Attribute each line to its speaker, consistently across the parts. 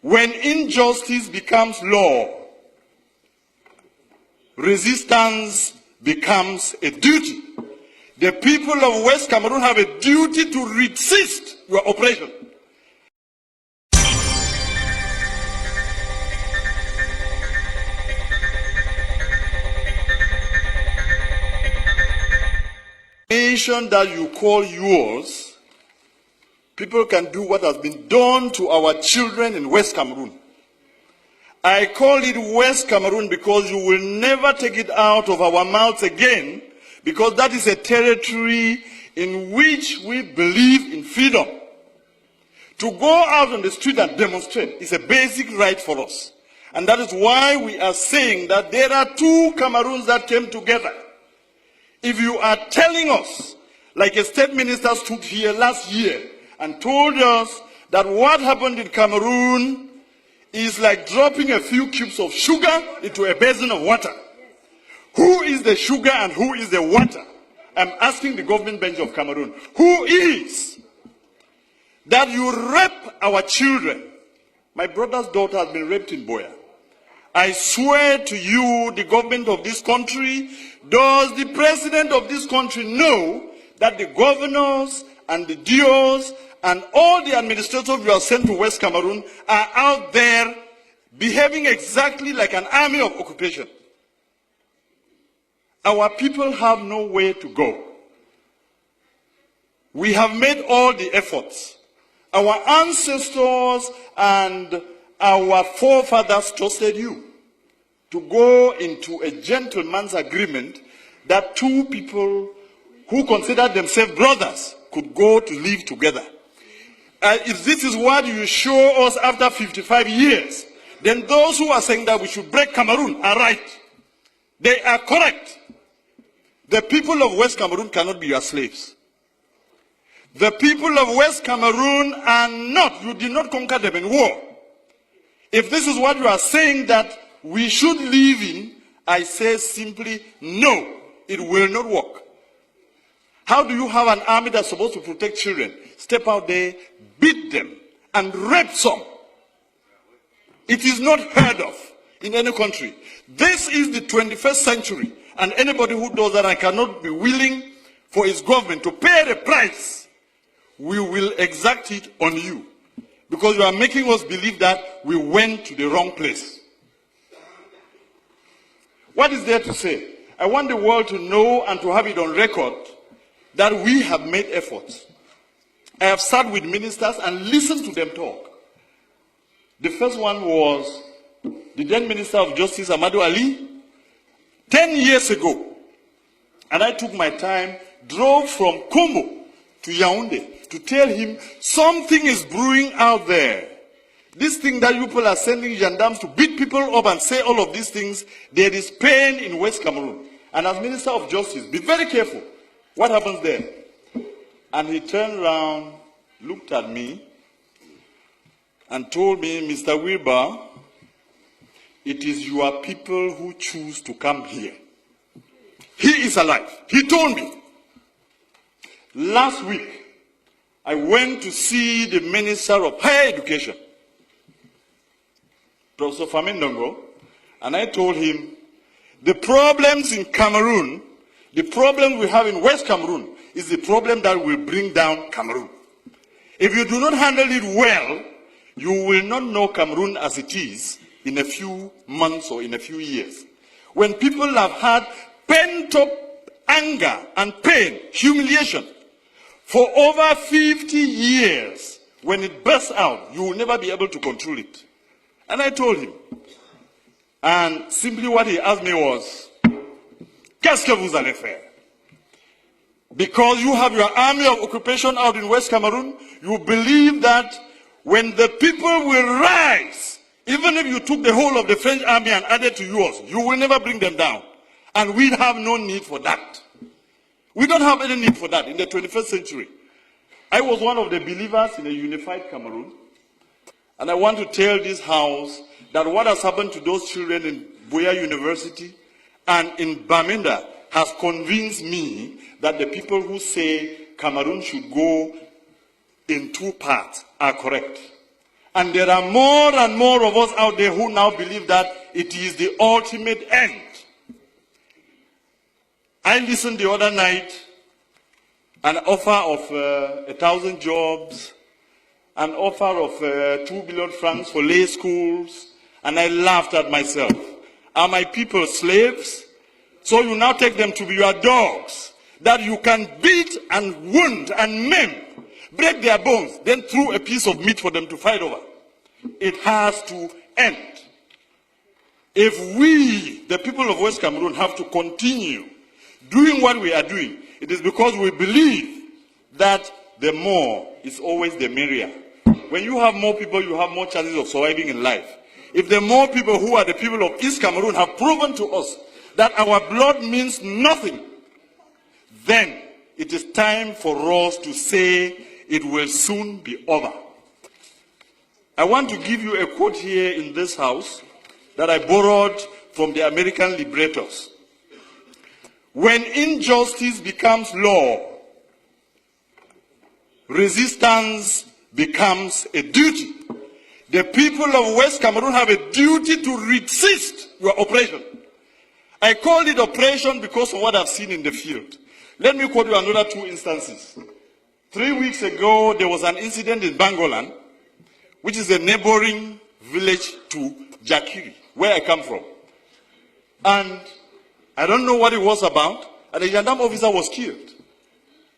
Speaker 1: When injustice becomes law, resistance becomes a duty. The people of West Cameroon have a duty to resist your oppression. Nation that you call yours, people can do what has been done to our children in West Cameroon. I call it West Cameroon because you will never take it out of our mouths again, because that is a territory in which we believe in freedom. To go out on the street and demonstrate is a basic right for us. And that is why we are saying that there are two Cameroons that came together. If you are telling us, like a state minister stood here last year and told us that what happened in Cameroon is like dropping a few cubes of sugar into a basin of water. Who is the sugar and who is the water? I'm asking the government bench of Cameroon. Who is? That you rape our children. My brother's daughter has been raped in Boya. I swear to you, the government of this country, does the president of this country know that the governors and the DOs and all the administrators who are sent to West Cameroon are out there behaving exactly like an army of occupation? Our people have nowhere to go. We have made all the efforts. Our ancestors and our forefathers trusted you to go into a gentleman's agreement that two people who considered themselves brothers could go to live together. If this is what you show us after 55 years, then those who are saying that we should break Cameroon are right. They are correct. The people of West Cameroon cannot be your slaves. The people of West Cameroon are not, you did not conquer them in war. If this is what you are saying that we should live in, I say simply, no, it will not work. How do you have an army that's supposed to protect children? Step out there, beat them, and rape some. It is not heard of in any country. This is the 21st century, and anybody who does that and cannot be willing for his government to pay the price, we will exact it on you. Because you are making us believe that we went to the wrong place. What is there to say? I want the world to know and to have it on record that we have made efforts. I have sat with ministers and listened to them talk. The first one was the then Minister of Justice, Amadou Ali, 10 years ago. And I took my time, drove from Kombo to Yaoundé to tell him something is brewing out there. This thing that you people are sending gendarmes to beat people up and say all of these things, there is pain in West Cameroon. And as Minister of Justice, be very careful. What happens there? And he turned around, looked at me, and told me, Mr. Wirba, it is your people who choose to come here. He is alive. He told me. Last week, I went to see the Minister of Higher Education, Professor Famindongo, and I told him, the problems in Cameroon, the problem we have in West Cameroon, is the problem that will bring down Cameroon. If you do not handle it well, you will not know Cameroon as it is in a few months or in a few years. When people have had pent-up anger and pain, humiliation, for over 50 years, when it bursts out, you will never be able to control it. And I told him. And simply what he asked me was, qu'est-ce que vous allez faire? Because you have your army of occupation out in West Cameroon, you believe that when the people will rise, even if you took the whole of the French army and added to yours, you will never bring them down. And we have no need for that. We don't have any need for that in the 21st century. I was one of the believers in a unified Cameroon. And I want to tell this house that what has happened to those children in Boya University and in Bamenda has convinced me that the people who say Cameroon should go in two parts are correct. And there are more and more of us out there who now believe that it is the ultimate end. I listened the other night, an offer of 1,000 jobs, an offer of 2 billion francs for lay schools, and I laughed at myself. Are my people slaves? So you now take them to be your dogs, that you can beat and wound and maim, break their bones, then throw a piece of meat for them to fight over. It has to end. If we, the people of West Cameroon, have to continue doing what we are doing, it is because we believe that the more is always the merrier. When you have more people, you have more chances of surviving in life. If the more people who are the people of East Cameroon have proven to us that our blood means nothing, then it is time for us to say it will soon be over. I want to give you a quote here in this house that I borrowed from the American liberators. When injustice becomes law, resistance becomes a duty. The people of West Cameroon have a duty to resist your oppression. I call it oppression because of what I've seen in the field. Let me quote you another 2 instances. 3 weeks ago, there was an incident in Bangolan, which is a neighboring village to Jakiri, where I come from. And I don't know what it was about, and a gendarme officer was killed.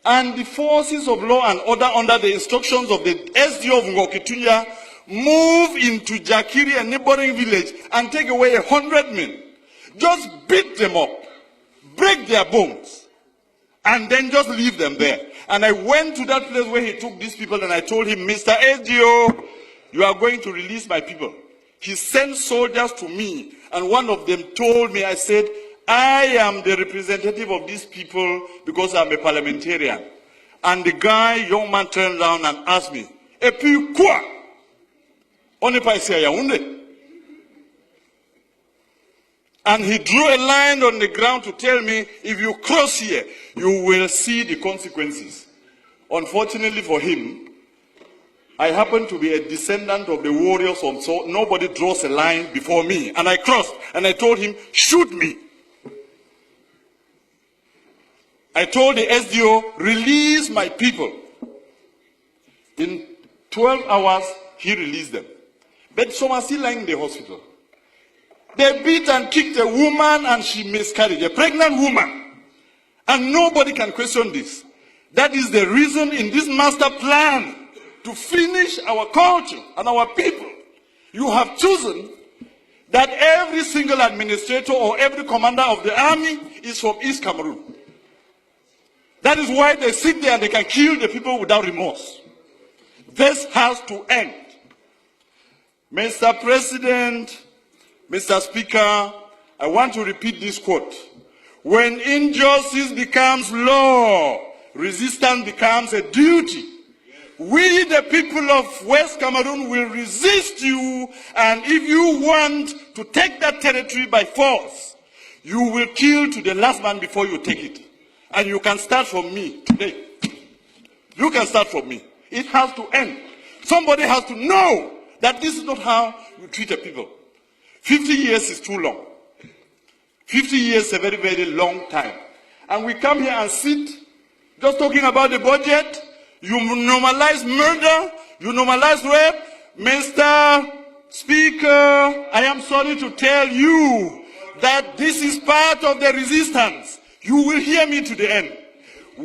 Speaker 1: And the forces of law and order, under the instructions of the SDO of Ngokitunya, move into Jakiri, a neighboring village, and take away 100 men. Just beat them up, break their bones, and then just leave them there. And I went to that place where he took these people, and I told him, Mr. SDO, you are going to release my people. He sent soldiers to me, and one of them told me, I said, I am the representative of these people because I'm a parliamentarian. And the young man turned around and asked me, Et puis quoi? On n'est pas ici à Yaoundé. And he drew a line on the ground to tell me, if you cross here, you will see the consequences. Unfortunately for him, I happen to be a descendant of the warriors, so nobody draws a line before me. And I crossed, and I told him, shoot me. I told the SDO, release my people. In 12 hours, he released them. But some are still lying in the hospital. They beat and kicked a woman and she miscarried, a pregnant woman. And nobody can question this. That is the reason in this master plan to finish our culture and our people. You have chosen that every single administrator or every commander of the army is from East Cameroon. That is why they sit there and they can kill the people without remorse. This has to end. Mr. President, Mr. Speaker, I want to repeat this quote. When injustice becomes law, resistance becomes a duty. We, the people of West Cameroon, will resist you, and if you want to take that territory by force, you will kill to the last man before you take it. And you can start from me today. You can start from me. It has to end. Somebody has to know that this is not how you treat a people. 50 years is too long. 50 years is a very, very long time. And we come here and sit just talking about the budget. You normalize murder. You normalize rape. Mr. Speaker, I am sorry to tell you that this is part of the resistance. You will hear me to the end.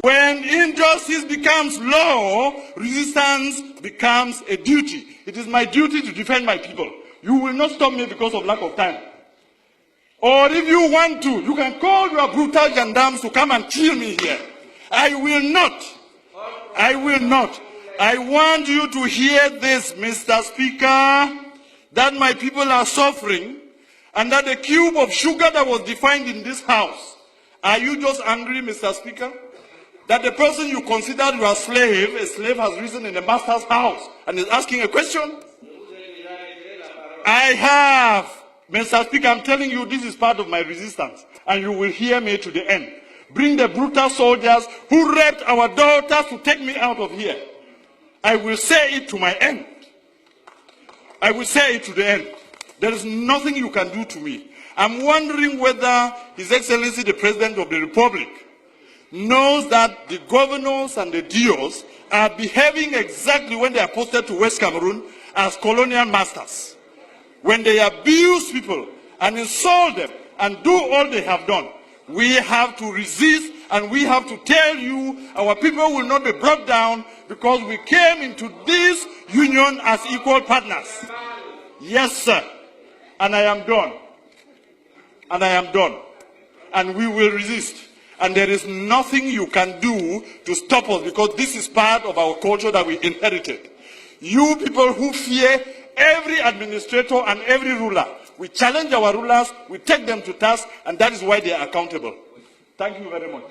Speaker 1: When injustice becomes law, resistance becomes a duty. It is my duty to defend my people. You will not stop me because of lack of time. Or if you want to, you can call your brutal gendarmes to come and kill me here. I will not. I will not. I want you to hear this, Mr. Speaker, that my people are suffering, and that the cube of sugar that was defined in this house. Are you just angry, Mr. Speaker, that the person you considered your slave, a slave has risen in the master's house and is asking a question? I have. Mr. Speaker, I'm telling you, this is part of my resistance, and you will hear me to the end. Bring the brutal soldiers who raped our daughters to take me out of here. I will say it to my end. I will say it to the end. There is nothing you can do to me. I'm wondering whether His Excellency the President of the Republic knows that the governors and the DOs are behaving exactly when they are posted to West Cameroon as colonial masters. When they abuse people and insult them and do all they have done, we have to resist, and we have to tell you our people will not be brought down because we came into this union as equal partners. Yes, sir. And I am done. And I am done. And we will resist. And there is nothing you can do to stop us, because this is part of our culture that we inherited. You people who fear every administrator and every ruler, we challenge our rulers, we take them to task, and that is why they are accountable. Thank you very much.